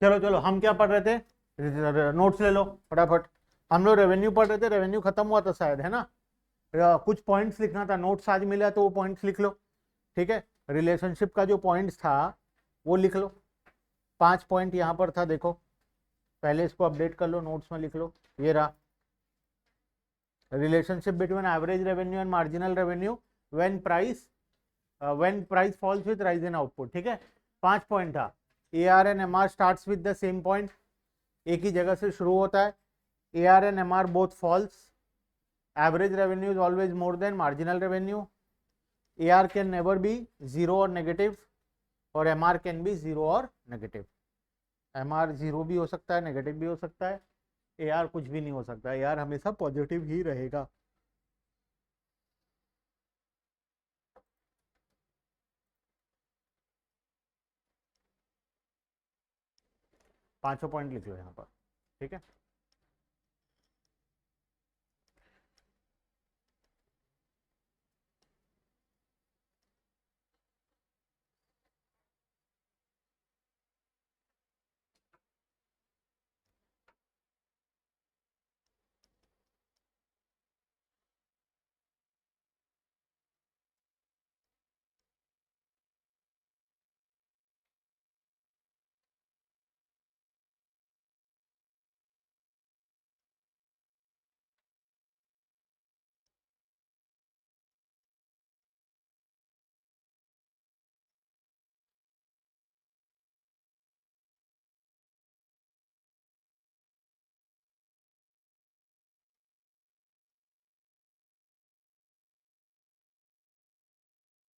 चलो चलो, हम क्या पढ़ रहे थे, नोट्स ले लो फटाफट। हम लोग रेवेन्यू पढ़ रहे थे, रेवेन्यू खत्म हुआ था शायद, है ना। कुछ पॉइंट्स लिखना था, नोट्स आज मिला तो वो पॉइंट्स लिख लो। ठीक है, रिलेशनशिप का जो पॉइंट्स था वो लिख लो। 5 पॉइंट यहाँ पर था, देखो पहले इसको अपडेट कर लो, नोट्स में लिख लो। ये रहा, relationship between average revenue and marginal revenue when price falls with rise in output. ठीक है, 5 पॉइंट था। A R and M R start with the same point, एक ही जगह से शुरू होता है। A R and M R both falls, average revenue is always more than marginal revenue, A R can never be zero और negative, और M R can be zero और नेगेटिव। एम आर जीरो भी हो सकता है, negative भी हो सकता है, ए आर कुछ भी नहीं हो सकता, ए आर हमेशा पॉजिटिव ही रहेगा। पांचों पॉइंट लिख लो यहाँ पर। ठीक है,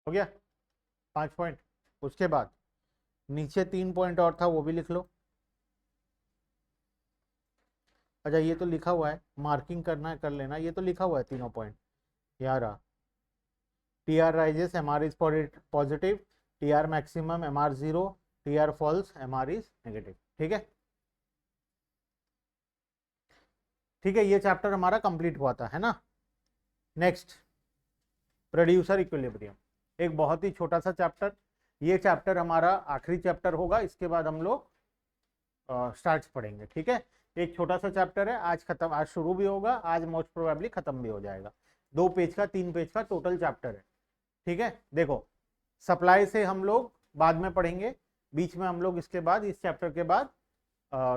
हो गया 5 पॉइंट। उसके बाद नीचे 3 पॉइंट और था, वो भी लिख लो। अच्छा, ये तो लिखा हुआ है, मार्किंग करना है कर लेना, ये तो लिखा हुआ है तीनों पॉइंट। यहाँ रहा, T R rises M R is positive, T R maximum M R zero, T R falls M R is negative. ठीक है, ठीक है, ये चैप्टर हमारा कंप्लीट हुआ था, है ना। नेक्स्ट, प्रोड्यूसर इक्विलिब्रियम, एक बहुत ही छोटा सा चैप्टर। ये चैप्टर हमारा आखिरी चैप्टर होगा, इसके बाद हम लोग स्टार्ट्स पढ़ेंगे। ठीक है, एक छोटा सा चैप्टर है, आज खत्म, आज शुरू भी होगा, आज मोस्ट प्रोबेबली खत्म भी हो जाएगा। 2 पेज का 3 पेज का टोटल चैप्टर है। ठीक है, देखो सप्लाई से हम लोग बाद में पढ़ेंगे, बीच में हम लोग इसके बाद, इस चैप्टर के बाद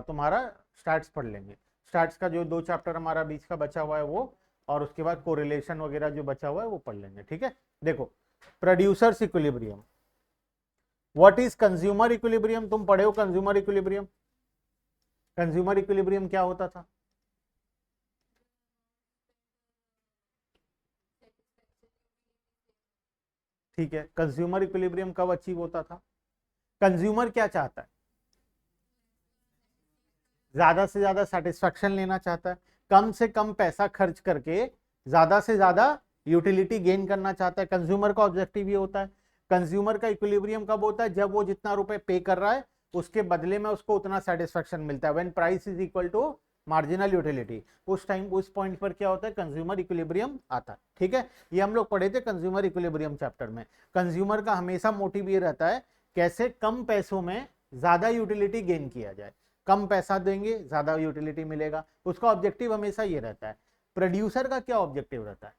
तुम्हारा स्टार्ट्स पढ़ लेंगे। स्टार्ट्स का जो 2 चैप्टर हमारा बीच का बचा हुआ है वो, और उसके बाद कोरिलेशन वगैरह जो बचा हुआ है वो पढ़ लेंगे। ठीक है, देखो producers equilibrium, what is consumer equilibrium, तुम पढ़े हो कंज्यूमर इक्विलिब्रियम। कंज्यूमर इक्विलिब्रियम क्या होता था? ठीक है, कंज्यूमर इक्विलिब्रियम कब अचीव होता था? कंज्यूमर क्या चाहता है? ज्यादा से ज्यादा सेटिस्फेक्शन लेना चाहता है, कम से कम पैसा खर्च करके ज्यादा से ज्यादा यूटिलिटी गेन करना चाहता है। कंज्यूमर का ऑब्जेक्टिव ये होता है। कंज्यूमर का इक्विलिब्रियम कब होता है? जब वो जितना रुपए पे कर रहा है उसके बदले में उसको उतना सेटिस्फेक्शन मिलता है, when price is equal to marginal utility. उस टाइम, उस पॉइंट पर क्या होता है? कंज्यूमर इक्विलिब्रियम आता है। ठीक है, ये हम लोग पढ़े थे कंज्यूमर इक्विलिब्रियम चैप्टर में। कंज्यूमर का हमेशा मोटिव ये रहता है कैसे कम पैसों में ज्यादा यूटिलिटी गेन किया जाए, कम पैसा देंगे ज्यादा यूटिलिटी मिलेगा, उसका ऑब्जेक्टिव हमेशा ये रहता है। प्रोड्यूसर का क्या ऑब्जेक्टिव रहता है?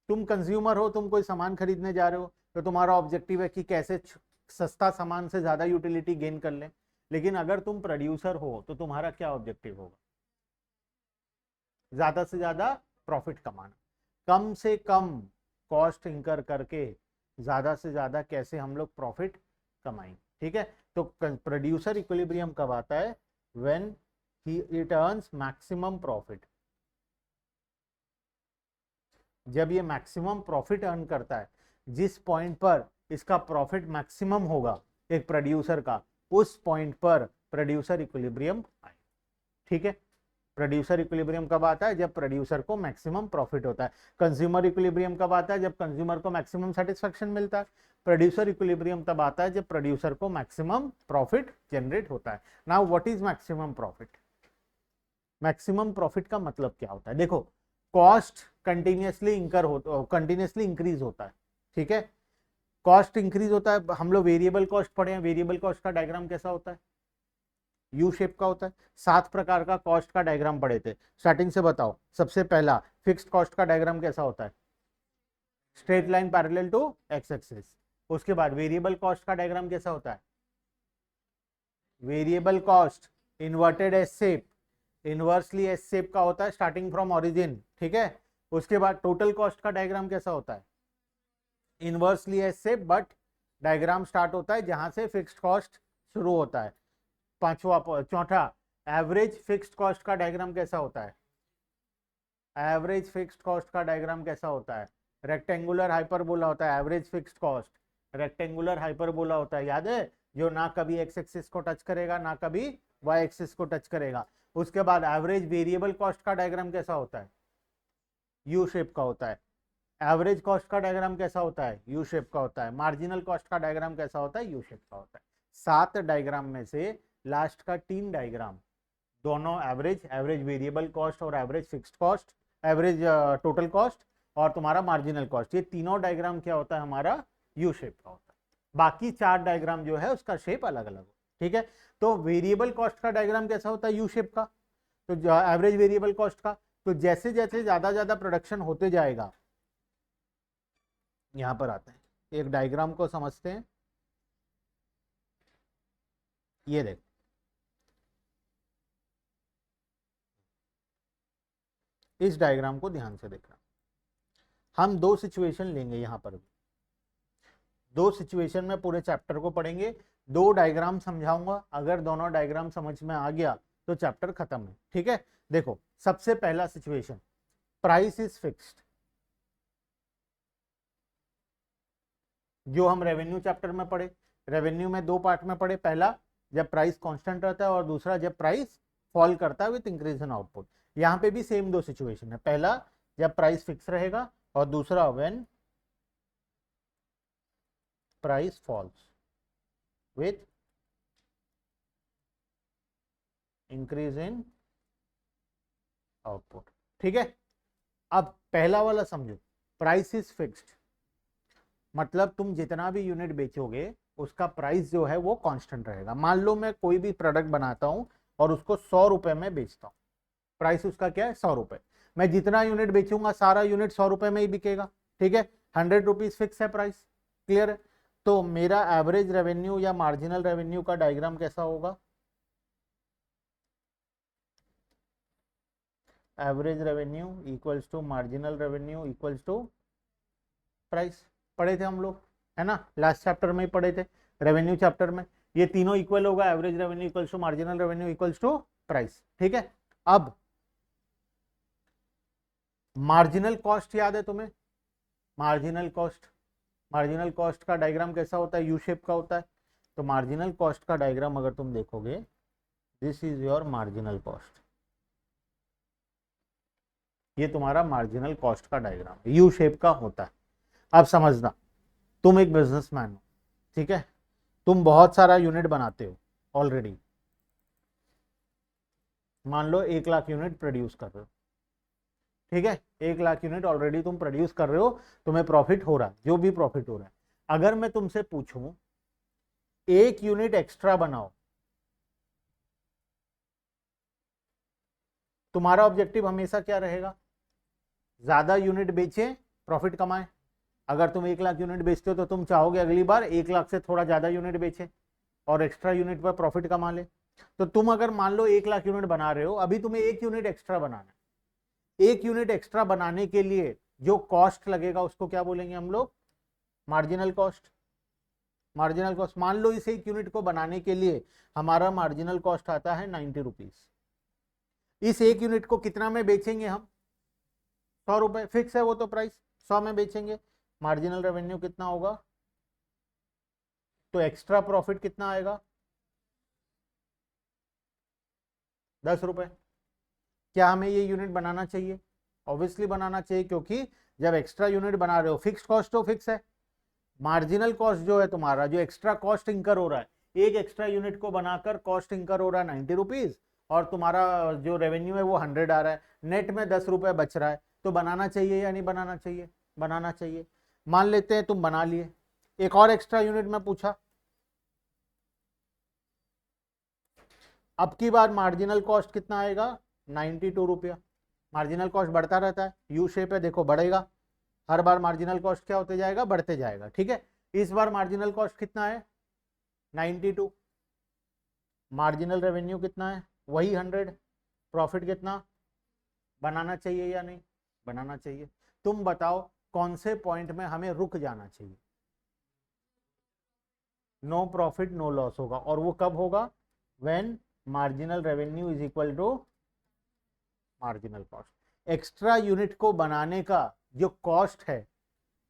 तुम कंज्यूमर हो, तुम कोई सामान खरीदने जा रहे हो, तो तुम्हारा ऑब्जेक्टिव है कि कैसे सस्ता सामान से ज्यादा यूटिलिटी गेन कर लें। लेकिन अगर तुम प्रोड्यूसर हो तो तुम्हारा क्या ऑब्जेक्टिव होगा? ज्यादा से ज्यादा प्रॉफिट कमाना, कम से कम कॉस्ट इंकर करके ज्यादा से ज्यादा कैसे हम लोग प्रॉफिट कमाएंगे। ठीक है, तो प्रोड्यूसर इक्विलिब्रियम कब आता है? When he it earns maximum profit. जब ये मैक्सिमम प्रॉफिट अर्न करता है, जिस पॉइंट पर इसका प्रॉफिट मैक्सिमम होगा एक प्रोड्यूसर का, उस पॉइंट पर प्रोड्यूसर इक्विलिब्रियम आए। ठीक है, प्रोड्यूसर इक्विलिब्रियम कब आता है? जब प्रोड्यूसर को मैक्सिमम प्रॉफिट होता है। कंज्यूमर इक्विलिब्रियम कब आता है? जब कंज्यूमर को मैक्सिमम सेटिस्फेक्शन मिलता है। प्रोड्यूसर इक्विलिब्रियम तब आता है जब प्रोड्यूसर को मैक्सिमम प्रॉफिट जनरेट होता है। Now what is maximum profit? Maximum profit का मतलब क्या होता है? देखो, कॉस्ट कंटिन्यूसली इंक्रीज होता है। ठीक है, कॉस्ट इंक्रीज होता है। हम लोग वेरिएबल कॉस्ट पढ़े हैं, वेरिएबल कॉस्ट का डायग्राम कैसा होता है? यू शेप का होता है। 7 प्रकार का कॉस्ट का डायग्राम पढ़े थे, स्टार्टिंग से बताओ। सबसे पहला फिक्स्ड कॉस्ट का डायग्राम कैसा होता है? Straight line parallel to x axis. उसके बाद वेरिएबल कॉस्ट का डायग्राम कैसा होता है? Variable cost inverted S shape, inversely S shape का होता है, स्टार्टिंग फ्रॉम ओरिजिन, ठीक है। उसके बाद टोटल कॉस्ट का डायग्राम कैसा होता है? Inversely S shape, but diagram start होता है जहां से फिक्स्ड कॉस्ट शुरू होता है। चौथा एवरेज फिक्स्ड कॉस्ट का डायग्राम कैसा होता है? एवरेज फिक्स्ड कॉस्ट का डायग्राम कैसा होता है? रेक्टेंगुलर हाइपरबोला होता है average fixed cost, rectangular hyperbola होता है, याद है? जो ना कभी एक्स एक्सिस को टच करेगा ना कभी वाई एक्सिस को टच करेगा। उसके बाद एवरेज वेरिएबल कॉस्ट का डायग्राम कैसा होता है? यू शेप का होता है। एवरेज कॉस्ट का डायग्राम कैसा होता है? यू शेप का होता है। मार्जिनल कॉस्ट का डायग्राम कैसा होता है? यू शेप का होता है। 7 डायग्राम में से लास्ट का 3 डायग्राम, दोनों एवरेज, एवरेज वेरिएबल कॉस्ट और average fixed cost, average total cost और तुम्हारा मार्जिनल कॉस्ट, ये तीनों डायग्राम क्या होता है हमारा? यू शेप का होता है। बाकी 4 डायग्राम जो है उसका शेप अलग अलग हो, ठीक है। तो वेरिएबल कॉस्ट का डायग्राम कैसा होता है? यू शेप का। तो एवरेज वेरिएबल कॉस्ट का, तो जैसे जैसे ज्यादा प्रोडक्शन होते जाएगा, यहां पर आते हैं, एक डायग्राम को समझते हैं। ये देख, इस डायग्राम को ध्यान से देखना। हम 2 सिचुएशन लेंगे यहां पर भी, 2 सिचुएशन में पूरे चैप्टर को पढ़ेंगे, 2 डायग्राम समझाऊंगा। अगर दोनों डायग्राम समझ में आ गया तो चैप्टर खत्म है, ठीक है। देखो, सबसे पहला सिचुएशन, प्राइस इज फिक्स्ड, जो हम रेवेन्यू चैप्टर में पढ़े। रेवेन्यू में 2 पार्ट में पढ़े, पहला जब प्राइस कांस्टेंट रहता है और दूसरा जब प्राइस फॉल करता है विद इंक्रीज इन आउटपुट। यहाँ पे भी सेम 2 सिचुएशन है, पहला जब प्राइस फिक्स रहेगा और दूसरा when price false with increase in output, ठीक है। अब पहला वाला समझो, प्राइस इज फिक्स्ड मतलब तुम जितना भी यूनिट बेचोगे उसका प्राइस जो है वो कांस्टेंट रहेगा। मान लो मैं कोई भी प्रोडक्ट बनाता हूं और उसको 100 रुपए में बेचता हूं, प्राइस उसका क्या है? 100 रुपए। मैं जितना यूनिट बेचूंगा सारा यूनिट 100 रुपए में ही बिकेगा, ठीक है। 100 रुपीज फिक्स है प्राइस, क्लियर है। तो मेरा एवरेज रेवेन्यू या मार्जिनल रेवेन्यू का डायग्राम कैसा होगा? Average revenue equals to marginal revenue equals to price. पढ़े थे हम लोग, है ना, लास्ट चैप्टर में ही पढ़े थे, रेवेन्यू चैप्टर में। ये तीनों इक्वल होगा, average revenue equals to marginal revenue equals to price, ठीक है। अब मार्जिनल कॉस्ट याद है तुम्हें? मार्जिनल कॉस्ट, मार्जिनल कॉस्ट का डायग्राम कैसा होता है? यू शेप का होता है। तो मार्जिनल कॉस्ट का डायग्राम अगर तुम देखोगे, this is your marginal cost, ये तुम्हारा मार्जिनल कॉस्ट का डायग्राम यू शेप का होता है। अब समझना, तुम एक बिजनेसमैन हो, ठीक है, तुम बहुत सारा यूनिट बनाते हो ऑलरेडी, मान लो 1 लाख यूनिट प्रोड्यूस कर रहे हो, ठीक है। 1 लाख यूनिट ऑलरेडी तुम प्रोड्यूस कर रहे हो, तुम्हें प्रॉफिट हो रहा है, जो भी प्रॉफिट हो रहा है। अगर मैं तुमसे पूछूं 1 यूनिट एक्स्ट्रा बनाओ, तुम्हारा ऑब्जेक्टिव हमेशा क्या रहेगा? ज्यादा यूनिट बेचे, प्रॉफिट कमाए। अगर तुम 1 लाख यूनिट बेचते हो तो तुम चाहोगे अगली बार 1 लाख से थोड़ा ज्यादा यूनिट बेचे और एक्स्ट्रा यूनिट पर प्रॉफिट कमा ले। तो तुम अगर मान लो 1 लाख यूनिट बना रहे हो, अभी तुम्हें 1 यूनिट एक्स्ट्रा बनाना है। 1 यूनिट एक्स्ट्रा बनाने के लिए जो कॉस्ट लगेगा उसको क्या बोलेंगे हम लोग? Marginal cost. मार्जिनल कॉस्ट, मान लो इस 1 यूनिट को बनाने के लिए हमारा मार्जिनल कॉस्ट आता है 90 रुपीज। इस 1 यूनिट को कितना में बेचेंगे हम? 100 रुपए, फिक्स है वो तो प्राइस, 100 में बेचेंगे। मार्जिनल रेवेन्यू कितना होगा? तो एक्स्ट्रा प्रॉफिट कितना आएगा? 10 रुपए। क्या हमें ये यूनिट बनाना चाहिए? ऑब्वियसली बनाना चाहिए, क्योंकि जब एक्स्ट्रा यूनिट बना रहे हो, फिक्स कॉस्ट तो फिक्स है, मार्जिनल कॉस्ट जो है तुम्हारा, जो एक्स्ट्रा कॉस्ट इंकर हो रहा है, एक एक्स्ट्रा यूनिट को बनाकर कॉस्ट इंकर हो रहा है 90 रुपीज और तुम्हारा जो रेवेन्यू है वो 100 आ रहा है, नेट में 10 रुपए बच रहा है। तो बनाना चाहिए या नहीं बनाना चाहिए? बनाना चाहिए। मान लेते हैं तुम बना लिए, एक और एक्स्ट्रा यूनिट में पूछा, अब की बार मार्जिनल कॉस्ट कितना आएगा, 92 रुपया। मार्जिनल कॉस्ट बढ़ता रहता है, यू शेप है, देखो बढ़ेगा, हर बार मार्जिनल कॉस्ट क्या होते जाएगा, बढ़ते जाएगा। ठीक है, इस बार मार्जिनल कॉस्ट कितना है, 92। मार्जिनल रेवेन्यू कितना है, वही 100। प्रॉफिट कितना, बनाना चाहिए या नहीं, बनाना चाहिए। तुम बताओ कौन से पॉइंट में हमें रुक जाना चाहिए, नो प्रॉफिट नो लॉस होगा, और वो कब होगा, when marginal revenue is equal to marginal cost. Extra unit को बनाने का जो कॉस्ट है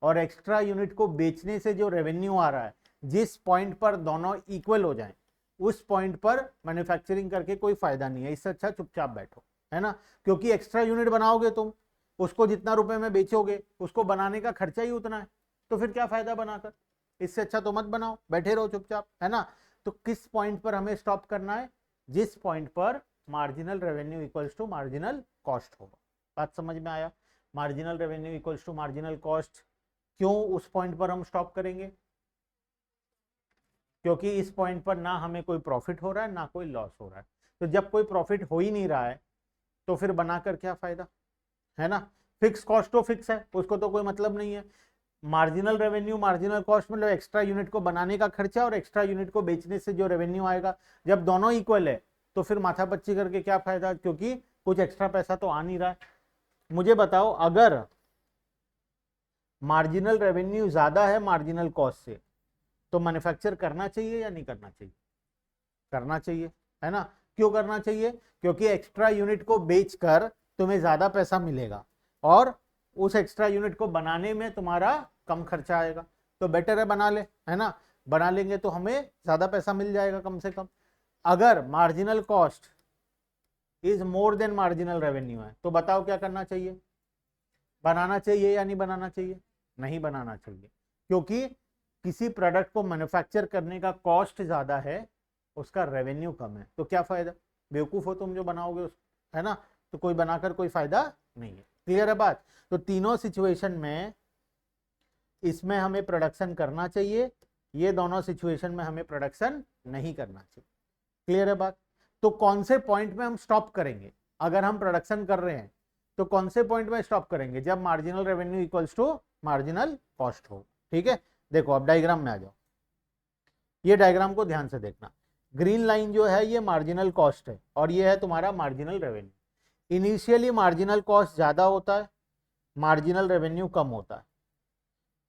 और एक्स्ट्रा यूनिट को बेचने से जो रेवेन्यू आ रहा है, जिस पॉइंट पर दोनों इक्वल हो जाएं, उस पॉइंट पर मैन्युफैक्चरिंग करके कोई फायदा नहीं है। इससे अच्छा चुपचाप बैठो, है ना, क्योंकि एक्स्ट्रा यूनिट बनाओगे तुम, उसको जितना रुपए में बेचोगे उसको बनाने का खर्चा ही उतना है, तो फिर क्या फायदा बनाकर। इससे अच्छा तो मत बनाओ, बैठे रहो चुपचाप, है ना। तो किस पॉइंट पर हमें स्टॉप करना है, जिस पॉइंट पर marginal revenue equals to marginal cost होगा। बात समझ में आया, marginal revenue equals to marginal cost, क्यों उस पॉइंट पर हम स्टॉप करेंगे, क्योंकि इस पॉइंट पर ना हमें कोई प्रॉफिट हो रहा है ना कोई लॉस हो रहा है। तो जब कोई प्रॉफिट हो ही नहीं रहा है तो फिर बनाकर क्या फायदा, है ना। फिक्स कॉस्ट तो फिक्स है, उसको तो कोई मतलब नहीं है। मार्जिनल रेवेन्यू मार्जिनल कॉस्ट मतलब एक्स्ट्रा यूनिट को बनाने का खर्चा और एक्स्ट्रा यूनिट को बेचने से जो रेवेन्यू आएगा, जब दोनों इक्वल है तो फिर माथापच्ची करके क्या फायदा, क्योंकि कुछ एक्स्ट्रा पैसा तो आ नहीं रहा है। मुझे बताओ, अगर मार्जिनल रेवेन्यू ज्यादा है मार्जिनल कॉस्ट से, तो मैन्युफैक्चर करना चाहिए या नहीं करना चाहिए, करना चाहिए, है ना। क्यों करना चाहिए, क्योंकि एक्स्ट्रा यूनिट को बेचकर तुम्हें ज्यादा पैसा मिलेगा और उस एक्स्ट्रा यूनिट को बनाने में तुम्हारा कम खर्चा आएगा, तो बेटर है बना ले, है ना। बना लेंगे तो हमें ज्यादा पैसा मिल जाएगा कम से कम। अगर marginal cost is more than marginal revenue है, तो बताओ क्या करना चाहिए, बनाना चाहिए या नहीं बनाना चाहिए, नहीं बनाना चाहिए, क्योंकि किसी प्रोडक्ट को मैन्युफैक्चर करने का कॉस्ट ज्यादा है, उसका रेवेन्यू कम है, तो क्या फायदा, बेवकूफ हो तुम जो बनाओगे उस, है ना। तो कोई बनाकर कोई फायदा नहीं है। क्लियर है बात। तो तीनों सिचुएशन में इसमें हमें प्रोडक्शन करना चाहिए, ये दोनों सिचुएशन में हमें प्रोडक्शन नहीं करना चाहिए। क्लियर है बात। तो कौन से पॉइंट में हम स्टॉप करेंगे, अगर हम प्रोडक्शन कर रहे हैं तो कौन से पॉइंट में स्टॉप करेंगे, जब marginal revenue equals to marginal cost हो। ठीक है, देखो अब डायग्राम में आ जाओ, ये डायग्राम को ध्यान से देखना। ग्रीन लाइन जो है ये मार्जिनल कॉस्ट है और ये है तुम्हारा marginal revenue. Initially marginal cost ज्यादा होता है, मार्जिनल रेवेन्यू कम होता है,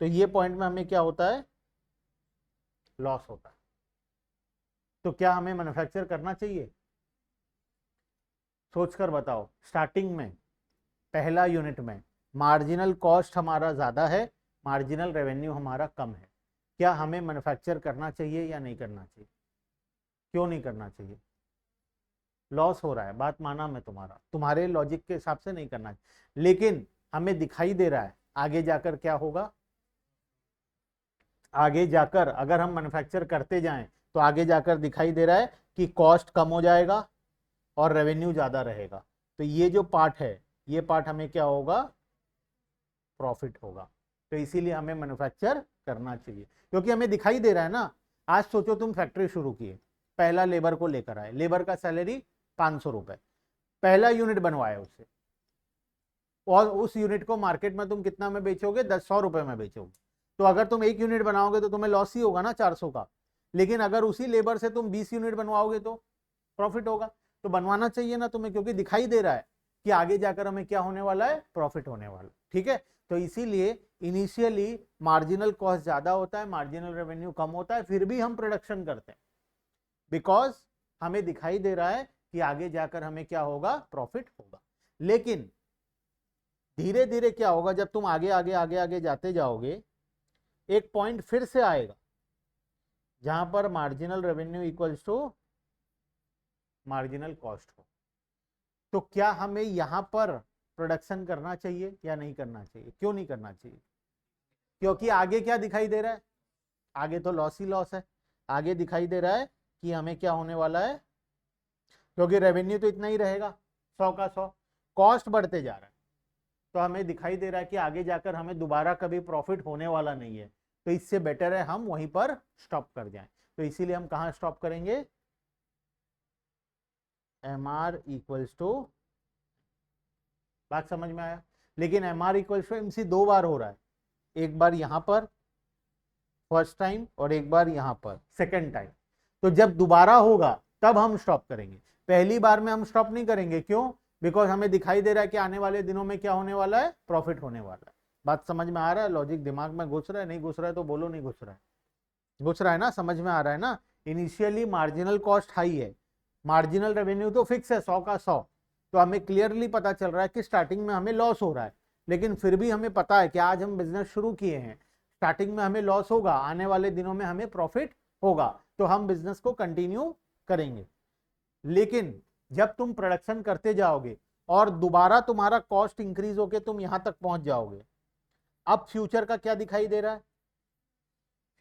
तो ये पॉइंट में हमें क्या होता है, लॉस होता है। तो क्या हमें मैन्युफैक्चर करना चाहिए, सोचकर बताओ। स्टार्टिंग में पहला यूनिट में मार्जिनल कॉस्ट हमारा ज्यादा है, मार्जिनल रेवेन्यू हमारा कम है, क्या हमें मैन्युफैक्चर करना चाहिए या नहीं करना चाहिए, क्यों नहीं करना चाहिए, लॉस हो रहा है, बात माना मैं तुम्हारा, तुम्हारे लॉजिक के हिसाब से नहीं करना चाहिए, लेकिन हमें दिखाई दे रहा है आगे जाकर क्या होगा, आगे जाकर अगर हम मैन्युफैक्चर करते जाएं तो आगे जाकर दिखाई दे रहा है कि कॉस्ट कम हो जाएगा और रेवेन्यू ज्यादा रहेगा, तो ये जो पार्ट है ये पार्ट हमें क्या होगा, प्रॉफिट होगा। तो इसीलिए हमें मैन्युफैक्चर करना चाहिए, क्योंकि हमें दिखाई दे रहा है ना। आज सोचो तुम फैक्ट्री शुरू किए, पहला लेबर को लेकर आए, लेबर का सैलरी 500 रुपए, पहला यूनिट बनवाया उससे, और उस यूनिट को मार्केट में तुम कितना में बेचोगे, 100 रुपए में बेचोगे। तो अगर तुम एक यूनिट बनाओगे तो तुम्हें लॉस ही होगा ना 400 का, लेकिन अगर उसी लेबर से तुम 20 यूनिट बनवाओगे तो प्रॉफिट होगा। तो बनवाना चाहिए ना तुम्हें, क्योंकि दिखाई दे रहा है कि आगे जाकर हमें क्या होने वाला है, प्रॉफिट होने वाला। ठीक है, तो इसीलिए इनिशियली मार्जिनल कॉस्ट ज्यादा होता है, मार्जिनल रेवेन्यू कम होता है, फिर भी हम प्रोडक्शन करते हैं, बिकॉज हमें दिखाई दे रहा है कि आगे जाकर हमें क्या होगा, प्रॉफिट होगा। लेकिन धीरे धीरे क्या होगा, जब तुम आगे आगे आगे आगे जाते जाओगे, एक पॉइंट फिर से आएगा जहां पर marginal revenue equals to marginal cost हो। तो क्या हमें यहां पर प्रोडक्शन करना चाहिए या नहीं करना चाहिए, क्यों नहीं करना चाहिए, क्योंकि आगे क्या दिखाई दे रहा है, आगे तो लॉस ही लॉस है। आगे दिखाई दे रहा है कि हमें क्या होने वाला है, क्योंकि रेवेन्यू तो इतना ही रहेगा 100 का 100, कॉस्ट बढ़ते जा रहा है, तो हमें दिखाई दे रहा है कि आगे जाकर हमें दोबारा कभी प्रॉफिट होने वाला नहीं है, तो इससे बेटर है हम वहीं पर स्टॉप कर जाएं। तो इसीलिए हम कहां स्टॉप करेंगे, एम आर इक्वल्स टू, बात समझ में आया? लेकिन M R equals to M C दो बार हो रहा है, एक बार यहां पर फर्स्ट टाइम और एक बार यहां पर सेकेंड टाइम। तो जब दोबारा होगा तब हम स्टॉप करेंगे, पहली बार में हम स्टॉप नहीं करेंगे। क्यों? बिकॉज हमें दिखाई दे रहा है कि आने वाले दिनों में क्या होने वाला है, प्रॉफिट होने वाला है। बात समझ में आ रहा है? लॉजिक दिमाग में घुस रहा है? नहीं घुस रहा है तो बोलो नहीं घुस रहा है। घुस रहा है ना? समझ में आ रहा है ना? इनिशियली मार्जिनल कॉस्ट हाई है, मार्जिनल रेवेन्यू तो फिक्स है 100 का 100, तो हमें क्लियरली पता चल रहा है कि स्टार्टिंग में हमें लॉस हो रहा है, लेकिन फिर भी हमें पता है कि आज हम बिजनेस शुरू किए हैं, स्टार्टिंग में हमें लॉस होगा, आने वाले दिनों में हमें प्रॉफिट होगा, तो हम बिजनेस को कंटिन्यू करेंगे। लेकिन जब तुम प्रोडक्शन करते जाओगे और दोबारा तुम्हारा कॉस्ट इंक्रीज होके तुम यहां तक पहुंच जाओगे, अब फ्यूचर का क्या दिखाई दे रहा है?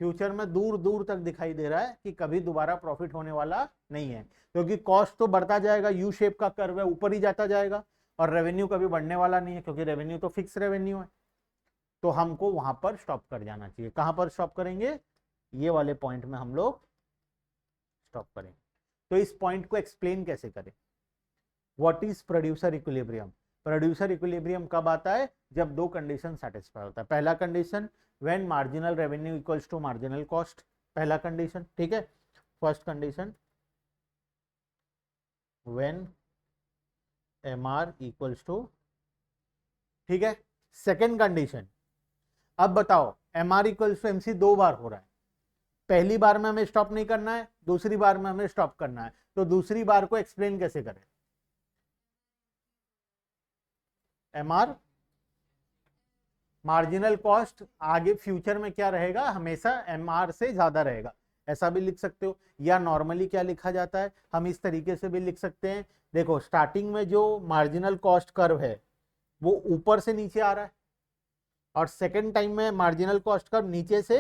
फ्यूचर में दूर दूर तक दिखाई दे रहा है कि कभी दोबारा प्रॉफिट होने वाला नहीं है, क्योंकि कॉस्ट तो बढ़ता जाएगा, यू शेप का कर्व है, ऊपर ही जाता जाएगा, और रेवेन्यू कभी बढ़ने वाला नहीं है, क्योंकि रेवेन्यू तो फिक्स रेवेन्यू है। तो हमको वहां पर स्टॉप कर जाना चाहिए। कहां पर स्टॉप करेंगे? ये वाले पॉइंट में हम लोग स्टॉप करेंगे। तो इस पॉइंट को एक्सप्लेन कैसे करें? What is producer equilibrium? Producer equilibrium कब आता है? जब दो कंडीशन सेटिस्फाई होता है। पहला condition, when marginal revenue equals to marginal cost, पहला कंडीशन, ठीक है। First condition, when M R equals to, ठीक है। सेकेंड कंडीशन, अब बताओ M R equals to M C दो बार हो रहा है, पहली बार में हमें स्टॉप नहीं करना है, दूसरी बार में हमें स्टॉप करना है, तो दूसरी बार को एक्सप्लेन कैसे करें? एम आर मार्जिनल कॉस्ट आगे फ्यूचर में क्या रहेगा, हमेशा एम आर से ज्यादा रहेगा, ऐसा भी लिख सकते हो। या नॉर्मली क्या लिखा जाता है, हम इस तरीके से भी लिख सकते हैं। देखो स्टार्टिंग में जो मार्जिनल कॉस्ट कर्व है वो ऊपर से नीचे आ रहा है, और सेकेंड टाइम में मार्जिनल कॉस्ट कर्व नीचे से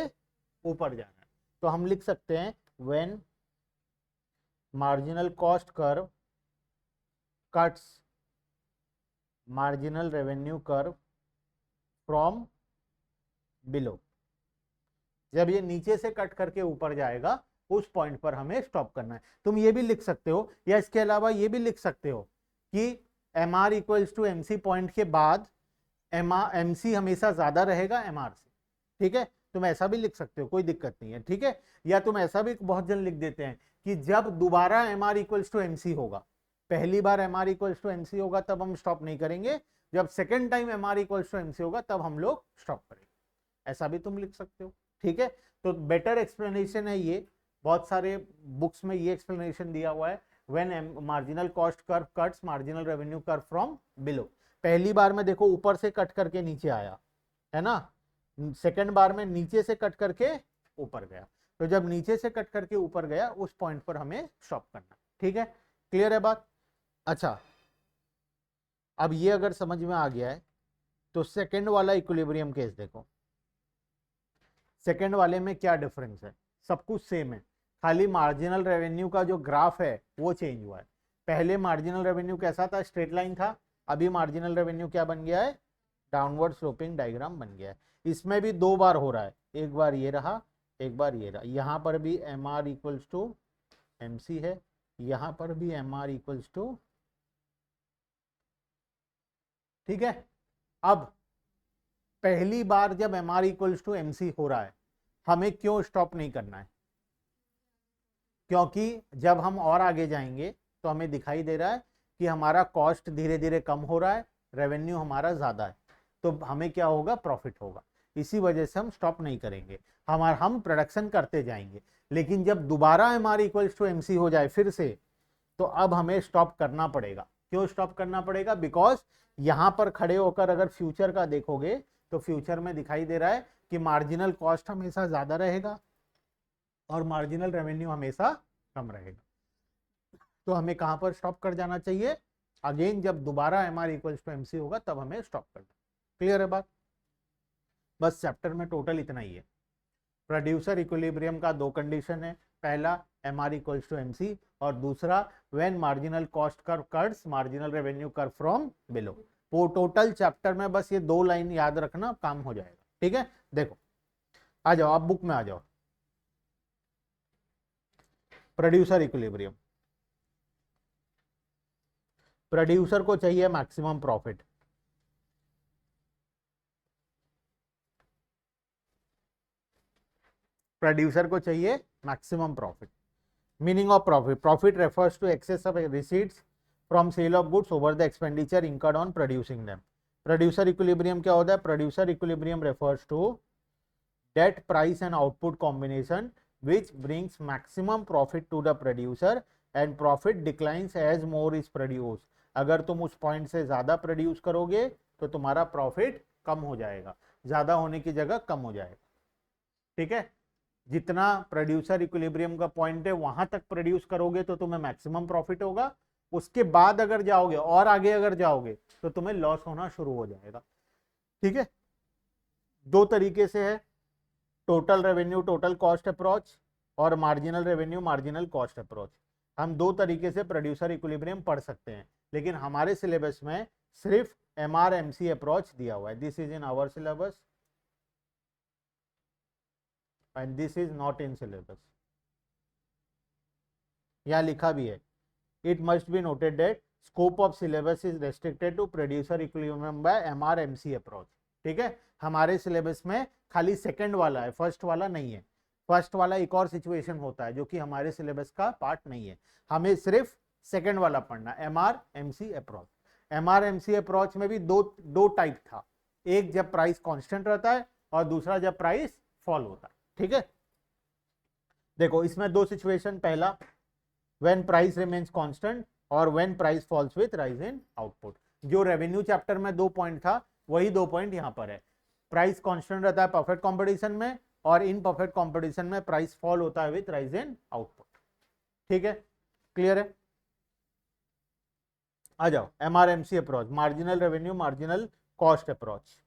ऊपर जा रहा है, तो हम लिख सकते हैं when marginal cost curve cuts marginal revenue curve from below, जब ये नीचे से कट करके ऊपर जाएगा उस पॉइंट पर हमें स्टॉप करना है। तुम ये भी लिख सकते हो, या इसके अलावा ये भी लिख सकते हो कि M R equals to M C point के बाद एम सी हमेशा ज्यादा रहेगा एम आर से, ठीक है। तुम ऐसा भी लिख सकते हो, कोई दिक्कत नहीं है, ठीक है। या तुम ऐसा भी बहुत जन लिख देते हैं कि जब दोबारा M R equals to M C होगा, पहली बार M R equals to M C होगा तब हम स्टॉप नहीं करेंगे, जब second time M R equals to M C होगा तब हम लोग स्टॉप करेंगे, ऐसा भी तुम लिख सकते हो, ठीक है। तो बेटर एक्सप्लेनेशन है ये, बहुत सारे बुक्स में ये एक्सप्लेनेशन दिया हुआ है, when marginal cost curve cuts marginal revenue curve from below. पहली बार में देखो ऊपर से कट करके नीचे आया है ना, सेकंड बार में नीचे से कट करके ऊपर गया, तो जब नीचे से कट करके ऊपर गया उस पॉइंट पर हमें स्टॉप करना, ठीक है। क्लियर है बात? अच्छा, अब ये अगर समझ में आ गया है तो सेकंड वाला इक्विलिब्रियम केस देखो। सेकंड वाले में क्या डिफरेंस है? सब कुछ सेम है, खाली मार्जिनल रेवेन्यू का जो ग्राफ है वो चेंज हुआ है। पहले मार्जिनल रेवेन्यू कैसा था? स्ट्रेट लाइन था, अभी मार्जिनल रेवेन्यू क्या बन गया है? डाउनवर्ड स्लोपिंग डायग्राम बन गया है। इसमें भी दो बार हो रहा है, एक बार ये रहा, एक बार ये रहा। यहाँ पर भी M R equals to M C है, यहाँ पर भी एम आर इक्वल्स टू, ठीक है। अब पहली बार जब M R equals to M C हो रहा है, हमें क्यों स्टॉप नहीं करना है? क्योंकि जब हम और आगे जाएंगे तो हमें दिखाई दे रहा है कि हमारा कॉस्ट धीरे धीरे कम हो रहा है, रेवेन्यू हमारा ज्यादा है, तो हमें क्या होगा? प्रॉफिट होगा। इसी वजह से हम स्टॉप नहीं करेंगे, हम प्रोडक्शन करते जाएंगे। लेकिन जब दोबारा M R equals to M C हो जाए फिर से, तो अब हमें स्टॉप करना पड़ेगा। क्यों स्टॉप करना पड़ेगा? बिकॉज यहां पर खड़े होकर अगर फ्यूचर का देखोगे तो फ्यूचर में दिखाई दे रहा है कि मार्जिनल कॉस्ट हमेशा ज्यादा रहेगा और मार्जिनल रेवेन्यू हमेशा कम रहेगा। तो हमें कहां पर स्टॉप कर जाना चाहिए? अगेन जब दोबारा M R equals to M C होगा तब हमें स्टॉप करना। क्लियर है बात? बस चैप्टर में टोटल इतना ही है। प्रोड्यूसर इक्विलिब्रियम का दो कंडीशन है, पहला M R equals to M C, और दूसरा when marginal cost curve cuts marginal revenue curve from below. वो टोटल चैप्टर में बस ये दो लाइन याद रखना, काम हो जाएगा, ठीक है। देखो आ जाओ, आप बुक में आ जाओ। प्रोड्यूसर इक्विलिब्रियम, प्रोड्यूसर को चाहिए मैक्सिमम प्रॉफिट। प्रोड्यूसर को चाहिए maximum profit. Meaning of profit, profit refers to excess of receipts from sale of goods over the expenditure incurred on producing them. Producer equilibrium क्या होता है? Producer equilibrium refers to that price and output combination which brings maximum profit to the producer and profit declines as more is produced। अगर तुम उस point से ज्यादा produce करोगे तो तुम्हारा प्रॉफिट कम हो जाएगा, ज्यादा होने की जगह कम हो जाएगा। ठीक है, जितना प्रोड्यूसर इक्विलिब्रियम का पॉइंट है वहां तक प्रोड्यूस करोगे तो तुम्हें मैक्सिमम प्रॉफिट होगा, उसके बाद अगर जाओगे और आगे अगर जाओगे तो तुम्हें लॉस होना शुरू हो जाएगा। ठीक है, दो तरीके से है, total revenue total cost approach और marginal revenue marginal cost approach. हम दो तरीके से प्रोड्यूसर इक्विलिब्रियम पढ़ सकते हैं, लेकिन हमारे सिलेबस में सिर्फ MRMC अप्रोच दिया हुआ है। This is in our syllabus and this is not in syllabus. यहां लिखा भी है, it must be noted that scope of syllabus is restricted to producer equilibrium by MRMC approach. ठीक है, हमारे सिलेबस में खाली सेकंड वाला है, फर्स्ट वाला नहीं है। फर्स्ट वाला एक और सिचुएशन होता है जो कि हमारे सिलेबस का पार्ट नहीं है, हमें सिर्फ सेकंड वाला पढ़ना, MRMC अप्रोच। MRMC अप्रोच में भी दो टाइप था, एक जब प्राइस कांस्टेंट रहता है और दूसरा जब प्राइस फॉल होता है। ठीक है, देखो इसमें दो सिचुएशन, पहला व्हेन प्राइस रिमेन्स कांस्टेंट और when price false with rise in output. जो रेवेन्यू चैप्टर में 2 पॉइंट था वही 2 पॉइंट यहाँ पर है। प्राइस कांस्टेंट रहता है परफेक्ट कंपटीशन में और इन परफेक्ट कंपटीशन में प्राइस फॉल होता है विथ राइज इन आउटपुट। ठीक है, क्लियर है? आ जाओ MRMC approach, marginal revenue marginal cost approach.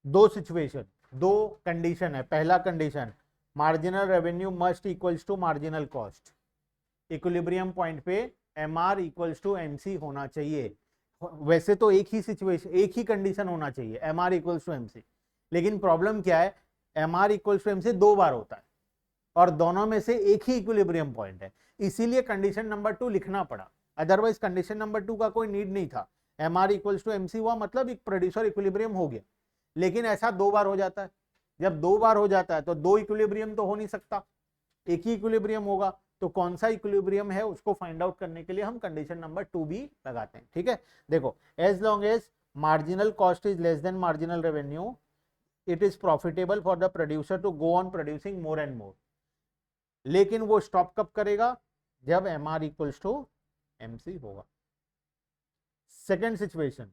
दो सिचुएशन, दो कंडीशन है। पहला condition, marginal revenue must equals to marginal cost. Equilibrium point पे MR इक्वल्स टू MC होना चाहिए। वैसे तो एक ही सिचुएशन, एक ही कंडीशन होना चाहिए, MR इक्वल्स टू MC, लेकिन प्रॉब्लम क्या है, MR इक्वल्स टू MC 2 बार होता है और दोनों में से एक ही इक्विलिब्रियम पॉइंट है, इसीलिए कंडीशन नंबर 2 लिखना पड़ा। अदरवाइज कंडीशन नंबर 2 का कोई नीड नहीं था। MR इक्वल्स टू MC हुआ मतलब एक प्रोड्यूसर इक्विलिब्रियम हो गया, लेकिन ऐसा 2 बार हो जाता है। जब 2 बार हो जाता है तो 2 इक्विलिब्रियम तो हो नहीं सकता, एक ही इक्विलिब्रियम होगा। तो कौन सा इक्विलिब्रियम है उसको फाइंड आउट करने के लिए हम कंडीशन नंबर 2 भी लगाते हैं। ठीक है, देखो, as long as marginal cost is less than marginal revenue it is profitable for the producer to go on producing more and more. लेकिन वो स्टॉप कब करेगा? जब MR इक्वल्स टू MC होगा। Second situation,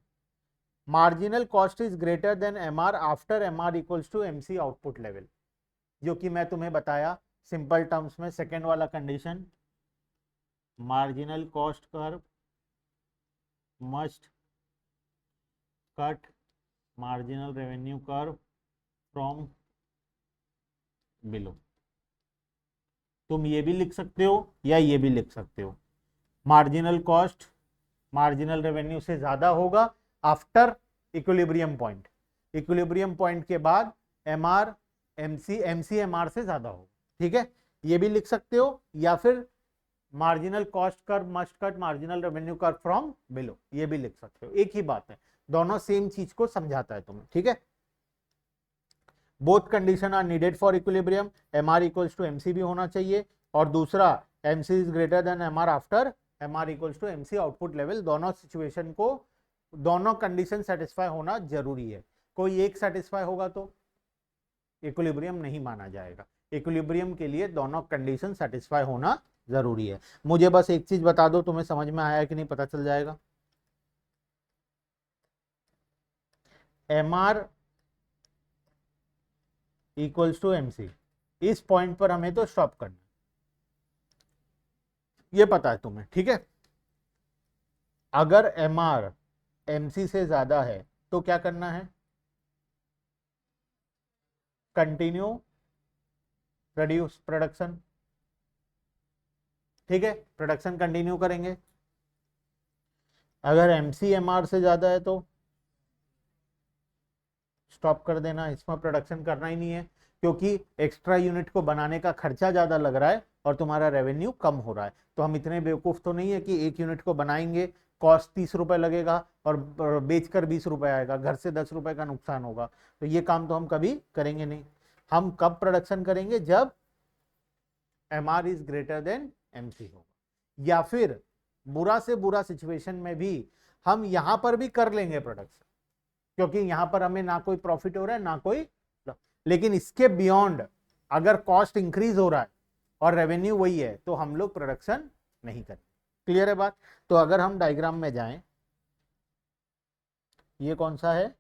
marginal cost is greater than MR after MR equals to MC output level, जो कि मैं तुम्हें बताया सिंपल टर्म्स में। सेकेंड वाला condition, marginal cost curve must cut marginal revenue curve from below. तुम ये भी लिख सकते हो या ये भी लिख सकते हो, मार्जिनल कॉस्ट मार्जिनल रेवेन्यू से ज्यादा होगा after equilibrium point. Equilibrium point के बाद MR MC MR से ज्यादा होगा। ठीक है, ये भी लिख सकते हो, या फिर marginal cost curve must cut marginal revenue curve from below, ये भी लिख सकते हो। एक ही बात है, दोनों सेम चीज को समझाता है तुम्हें। ठीक है, both condition are needed for equilibrium. MR equals to MC भी होना चाहिए और दूसरा MC is greater than MR after MR equals to MC output level. दोनों सिचुएशन को, दोनों कंडीशन सेटिस्फाई होना जरूरी है। कोई एक सेटिस्फाई होगा तो इक्विलिब्रियम नहीं माना जाएगा। इक्विलिब्रियम के लिए दोनों कंडीशन सेटिस्फाई होना जरूरी है। मुझे बस एक चीज बता दो, तुम्हें समझ में आया है कि नहीं, पता चल जाएगा। MR इक्वल्स टू MC, इस पॉइंट पर हमें तो स्टॉप करना, ये पता है तुम्हें। ठीक है, अगर MR MC से ज्यादा है तो क्या करना है? Continue produce production. ठीक है, प्रोडक्शन कंटिन्यू करेंगे। अगर MC MR से ज्यादा है तो स्टॉप कर देना, इसमें प्रोडक्शन करना ही नहीं है, क्योंकि एक्स्ट्रा यूनिट को बनाने का खर्चा ज्यादा लग रहा है और तुम्हारा रेवेन्यू कम हो रहा है। तो हम इतने बेवकूफ तो नहीं है कि एक यूनिट को बनाएंगे, कॉस्ट 30 रुपए लगेगा और बेचकर 20 रुपए आएगा, घर से 10 रुपए का नुकसान होगा। तो ये काम तो हम कभी करेंगे नहीं। हम कब प्रोडक्शन करेंगे? जब MR is greater then MC होगा, या फिर बुरा से बुरा सिचुएशन में भी हम यहां पर भी कर लेंगे प्रोडक्शन, क्योंकि यहां पर हमें ना कोई प्रॉफिट हो रहा है ना कोई, लेकिन इसके बियॉन्ड अगर कॉस्ट इंक्रीज हो रहा है और रेवेन्यू वही है तो हम लोग प्रोडक्शन नहीं करें। क्लियर है बात? तो अगर हम डायग्राम में जाएं, ये कौन सा है?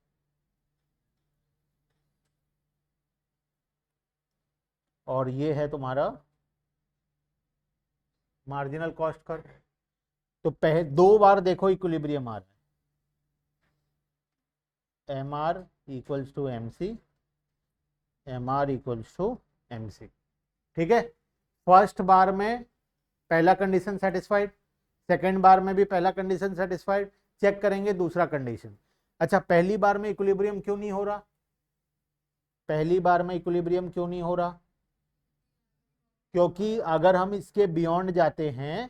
और ये है तुम्हारा मार्जिनल कॉस्ट कर्व। तो पहले 2 बार देखो इक्विलिब्रियम आ रहा है, MR equals to MC, MR equals to MC। ठीक है, फर्स्ट बार में पहला कंडीशन सेटिस्फाइड, सेकेंड बार में भी पहला कंडीशन सेटिस्फाइड, चेक करेंगे दूसरा कंडीशन। अच्छा, पहली बार में इक्विलिब्रियम क्यों नहीं हो रहा? पहली बार में इक्विलिब्रियम क्यों नहीं हो रहा? क्योंकि अगर हम इसके बियॉन्ड जाते हैं,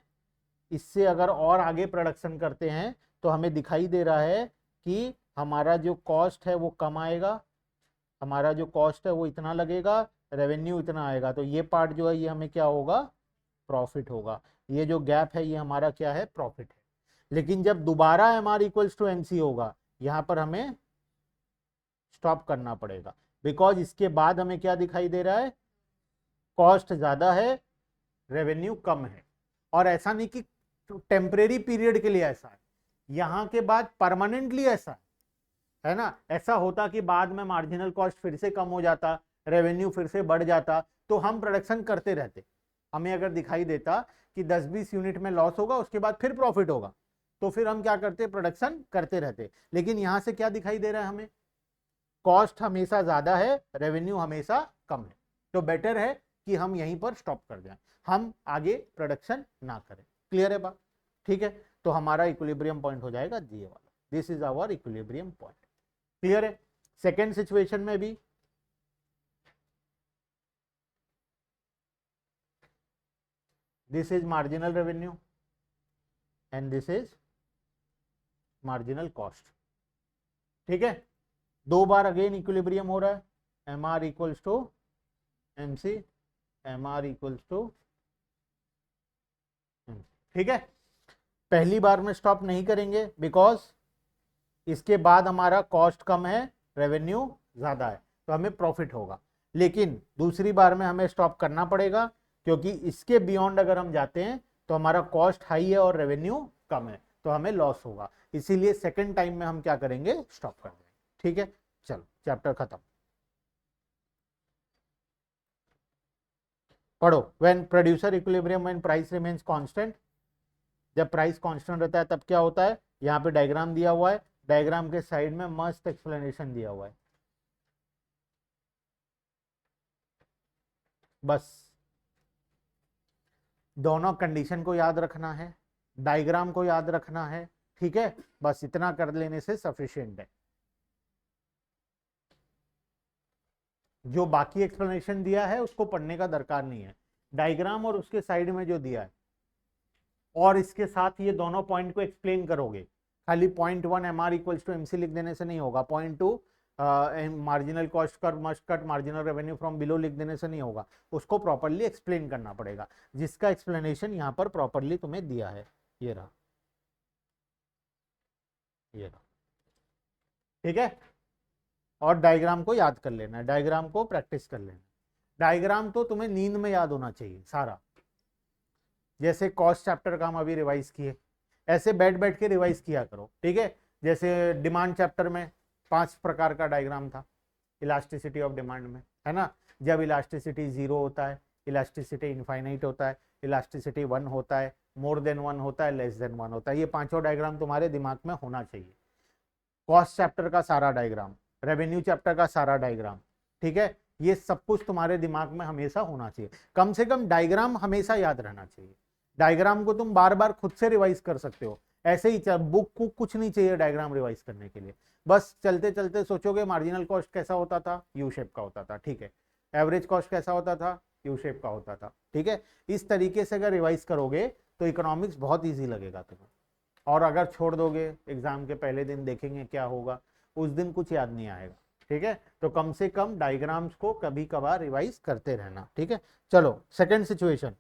इससे अगर और आगे प्रोडक्शन करते हैं, तो हमें दिखाई दे रहा है कि हमारा जो कॉस्ट है वो कम आएगा, हमारा जो कॉस्ट है वो इतना लगेगा, रेवेन्यू इतना आएगा। तो ये पार्ट जो है ये हमें क्या होगा? प्रॉफिट होगा। ये जो गैप है ये हमारा क्या है? प्रॉफिट है। लेकिन जब दोबारा MR इक्वल्स टू MC होगा, यहां पर हमें स्टॉप करना पड़ेगा, बिकॉज इसके बाद हमें क्या दिखाई दे रहा है? कॉस्ट ज्यादा है, रेवेन्यू कम है। और ऐसा नहीं कि टेम्परेरी पीरियड के लिए ऐसा है, यहां के बाद परमानेंटली ऐसा है ना। ऐसा होता कि बाद में मार्जिनल कॉस्ट फिर से कम हो जाता, रेवेन्यू फिर से बढ़ जाता, तो हम प्रोडक्शन करते रहते। हमें अगर दिखाई देता कि 10-20 यूनिट में लॉस होगा, उसके बाद फिर प्रॉफिट होगा, तो फिर हम क्या करते? प्रोडक्शन करते रहते। लेकिन यहां से क्या दिखाई दे रहा है हमें? कॉस्ट हमेशा ज्यादा है, रेवेन्यू हमेशा कम है। तो बेटर है कि हम यहीं पर स्टॉप कर जाएं, हम आगे प्रोडक्शन ना करें। क्लियर है बात? ठीक है, तो हमारा इक्विलिब्रियम पॉइंट हो जाएगा ये वाला। This is our equilibrium point. Clear है? सेकेंड सिचुएशन में भी this is marginal revenue and this is marginal cost. ठीक है, 2 बार अगेन इक्विलिब्रियम हो रहा है, MR equals to MC, MR equals to. ठीक है, पहली बार में स्टॉप नहीं करेंगे बिकॉज इसके बाद हमारा कॉस्ट कम है, रेवेन्यू ज्यादा है, तो हमें प्रॉफिट होगा। लेकिन दूसरी बार में हमें स्टॉप करना पड़ेगा, क्योंकि इसके बियॉन्ड अगर हम जाते हैं तो हमारा कॉस्ट हाई है और रेवेन्यू कम है, तो हमें लॉस होगा। इसीलिए सेकेंड टाइम में हम क्या करेंगे? स्टॉप कर देंगे। ठीक है, चलो चैप्टर खत्म। पढ़ो। When producer equilibrium when price remains constant. जब प्राइस कांस्टेंट रहता है तब क्या होता है? यहाँ पे डायग्राम दिया हुआ है, डायग्राम के साइड में मस्त एक्सप्लेनेशन दिया हुआ है। बस दोनों कंडीशन को याद रखना है, डायग्राम को याद रखना है। ठीक है, बस इतना कर लेने से सफिशिएंट है। जो बाकी एक्सप्लेनेशन दिया है उसको पढ़ने का दरकार नहीं है, डायग्राम और उसके साइड में जो दिया है, और इसके साथ ये दोनों पॉइंट को एक्सप्लेन करोगे। खाली point 1 MR equals to MC लिख देने से नहीं होगा, point 2 marginal cost curve must cut marginal revenue from below लिख देने से नहीं होगा, उसको प्रॉपर्ली एक्सप्लेन करना पड़ेगा, जिसका एक्सप्लेनेशन यहाँ पर प्रॉपर्ली तुम्हें दिया है। ये रहा, ये रहा। ठीक है, और डायग्राम को याद कर लेना है, डायग्राम को प्रैक्टिस कर लेना। डायग्राम तो तुम्हें नींद में याद होना चाहिए सारा, जैसे कॉस्ट चैप्टर का हम अभी रिवाइज किए, ऐसे बैठ बैठ के रिवाइज किया करो। ठीक है, जैसे डिमांड चैप्टर में 5 प्रकार का डायग्राम था इलास्टिसिटी ऑफ डिमांड में, है ना। जब इलास्टिसिटी 0 होता है, इलास्टिसिटी इनफाइनाइट होता है, इलास्टिसिटी 1 होता है, मोर देन 1 होता है, लेस देन 1 होता है। ये 5 डायग्राम तुम्हारे दिमाग में होना चाहिए। कॉस्ट चैप्टर का सारा डायग्राम, रेवेन्यू चैप्टर का सारा डायग्राम, ठीक है, ये सब कुछ तुम्हारे दिमाग में हमेशा होना चाहिए। कम से कम डायग्राम हमेशा याद रहना चाहिए। डायग्राम को तुम बार बार खुद से रिवाइज कर सकते हो, ऐसे ही बुक को कुछ नहीं चाहिए डायग्राम रिवाइज करने के लिए। बस चलते चलते सोचोगे मार्जिनल कॉस्ट कैसा होता था, यू शेप का होता था, ठीक है। एवरेज कॉस्ट कैसा होता था, यू शेप का होता था। ठीक है, इस तरीके से अगर रिवाइज करोगे तो इकोनॉमिक्स बहुत इजी लगेगा तुम्हें, और अगर छोड़ दोगे एग्जाम के पहले दिन देखेंगे क्या होगा, उस दिन कुछ याद नहीं आएगा। ठीक है, तो कम से कम डायग्राम्स को कभी कभार रिवाइज करते रहना। ठीक है, चलो second situation,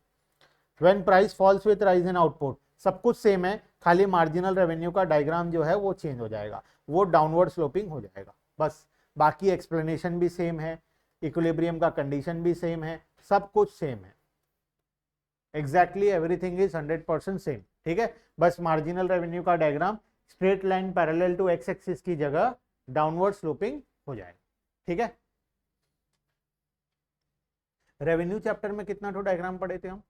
when price falls with rise in output, सब कुछ सेम है, खाली मार्जिनल रेवेन्यू का डायग्राम जो है वो चेंज हो जाएगा, वो डाउनवर्ड स्लोपिंग हो जाएगा बस, बाकी एक्सप्लेनेशन भी सेम है, इक्विलिब्रियम का कंडीशन भी सेम है, सब कुछ सेम है, एग्जैक्टली एवरीथिंग इज 100% सेम। ठीक है, बस मार्जिनल रेवेन्यू का diagram straight line parallel to x axis की जगह डाउनवर्ड स्लोपिंग हो जाएगा। ठीक है, रेवेन्यू चैप्टर में कितना तो डायग्राम पढ़े थे हम?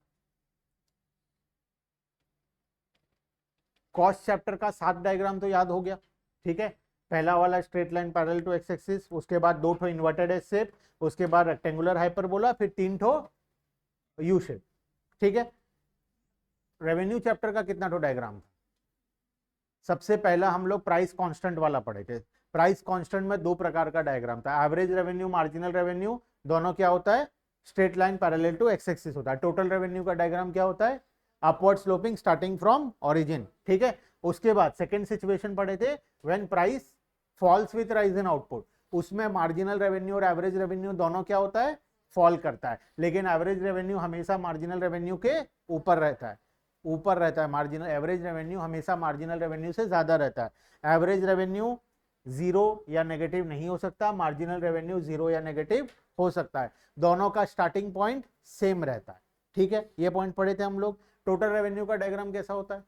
कॉस्ट चैप्टर का 7 डायग्राम तो याद हो गया। ठीक है, पहला वाला straight line parallel to x axis, उसके बाद 2 ठो इन्वर्टेड एस शेप, उसके बाद रेक्टेंगुलर हाइपरबोला, फिर 3 ठो यू शेप। ठीक है, रेवेन्यू चैप्टर का कितना ठो डायग्राम था? सबसे पहला हम लोग प्राइस कांस्टेंट वाला पढ़े थे। प्राइस कांस्टेंट में 2 प्रकार का डायग्राम था, एवरेज रेवेन्यू, मार्जिनल रेवेन्यू, दोनों क्या होता है? Straight line parallel to x axis होता है। टोटल रेवेन्यू का डायग्राम क्या होता है? Upward sloping starting from origin. ठीक है, उसके बाद सेकंड सिचुएशन पढ़े थे, when price falls with rise in output, उसमें मार्जिनल रेवेन्यू और एवरेज रेवेन्यू दोनों क्या होता है? फॉल करता है, लेकिन एवरेज रेवेन्यू हमेशा मार्जिनल रेवेन्यू के ऊपर रहता है, ऊपर रहता है, मार्जिनल एवरेज रेवेन्यू हमेशा मार्जिनल रेवेन्यू से ज्यादा रहता है। एवरेज रेवेन्यू जीरो या नेगेटिव नहीं हो सकता, मार्जिनल रेवेन्यू जीरो या नेगेटिव हो सकता है, दोनों का स्टार्टिंग पॉइंट सेम रहता है। ठीक है, ये पॉइंट पढ़े थे हम लोग। टोटल रेवेन्यू का डायग्राम कैसा होता है?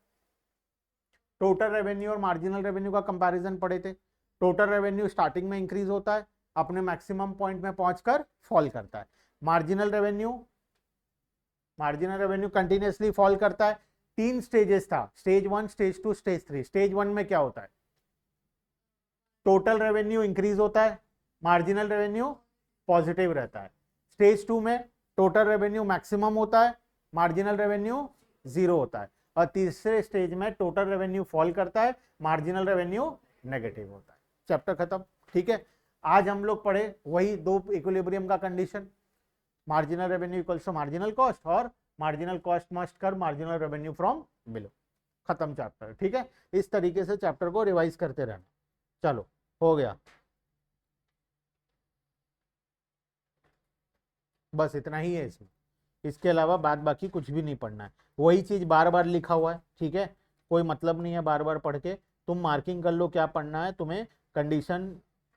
टोटल रेवेन्यू और मार्जिनल रेवेन्यू का कंपैरिजन पढ़े थे। टोटल रेवेन्यू स्टार्टिंग में इंक्रीज होता है, अपने मैक्सिमम पॉइंट में पहुंचकर फॉल करता है। मार्जिनल रेवेन्यू कंटिन्यूअसली फॉल करता है। 3 स्टेजेस था, स्टेज 1, स्टेज 2, स्टेज 3। स्टेज 1 में क्या होता है? टोटल रेवेन्यू इंक्रीज होता है, मार्जिनल रेवेन्यू पॉजिटिव रहता है। स्टेज 2 में टोटल रेवेन्यू मैक्सिमम होता है, मार्जिनल रेवेन्यू जीरो होता है, और तीसरे स्टेज में टोटल रेवेन्यू फॉल करता है, मार्जिनल रेवेन्यू नेगेटिव होता है। चैप्टर खत्म। ठीक है, आज हम लोग पढ़े वही 2 इक्विलिब्रियम का condition, marginal revenue equals to marginal cost, और marginal cost must cut marginal revenue from below. खत्म चैप्टर। ठीक है, इस तरीके से चैप्टर को रिवाइज करते रहना। चलो, हो गया, बस इतना ही है इसमें, इसके अलावा बाद बाकी कुछ भी नहीं पढ़ना है, वही चीज बार बार लिखा हुआ है। ठीक है, कोई मतलब नहीं है बार बार पढ़ के, तुम मार्किंग कर लो क्या पढ़ना है तुम्हें, कंडीशन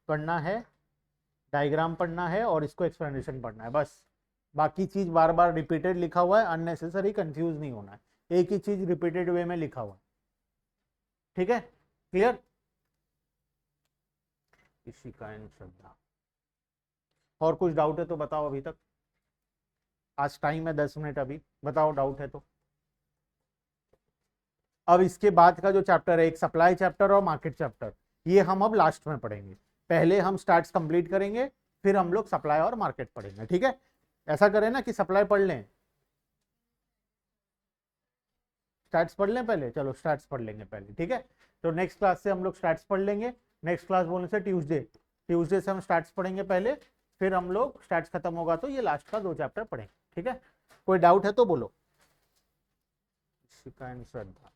पढ़ना है, डायग्राम पढ़ना है, और इसको एक्सप्लेनेशन पढ़ना है, बस। बाकी चीज बार बार रिपीटेड लिखा हुआ है, अननेसेसरी कंफ्यूज नहीं होना है, एक ही चीज रिपीटेड वे में लिखा हुआ है। ठीक है, क्लियर? इसी का श्रद्धा। और कुछ डाउट है तो बताओ अभी तक, आज टाइम है 10 मिनट, अभी बताओ डाउट है तो। अब इसके बाद का जो चैप्टर है, एक सप्लाई चैप्टर और मार्केट चैप्टर, ये हम अब लास्ट में पढ़ेंगे। पहले हम स्टार्ट्स कंप्लीट करेंगे, फिर हम लोग सप्लाई और मार्केट पढ़ेंगे। ठीक है, ऐसा करें ना कि सप्लाई पढ़ लें, स्टार्ट्स पढ़ लें पहले, चलो स्टार्ट्स पढ़ लेंगे पहले। ठीक है, तो नेक्स्ट क्लास से हम लोग स्टार्ट्स पढ़ लेंगे, नेक्स्ट क्लास बोलने से ट्यूसडे से हम स्टार्ट्स पढ़ेंगे पहले, फिर हम लोग स्टार्ट्स खत्म होगा तो ये लास्ट का 2 चैप्टर पढ़ेंगे। ठीक है, कोई डाउट है तो बोलो। श्रद्धा।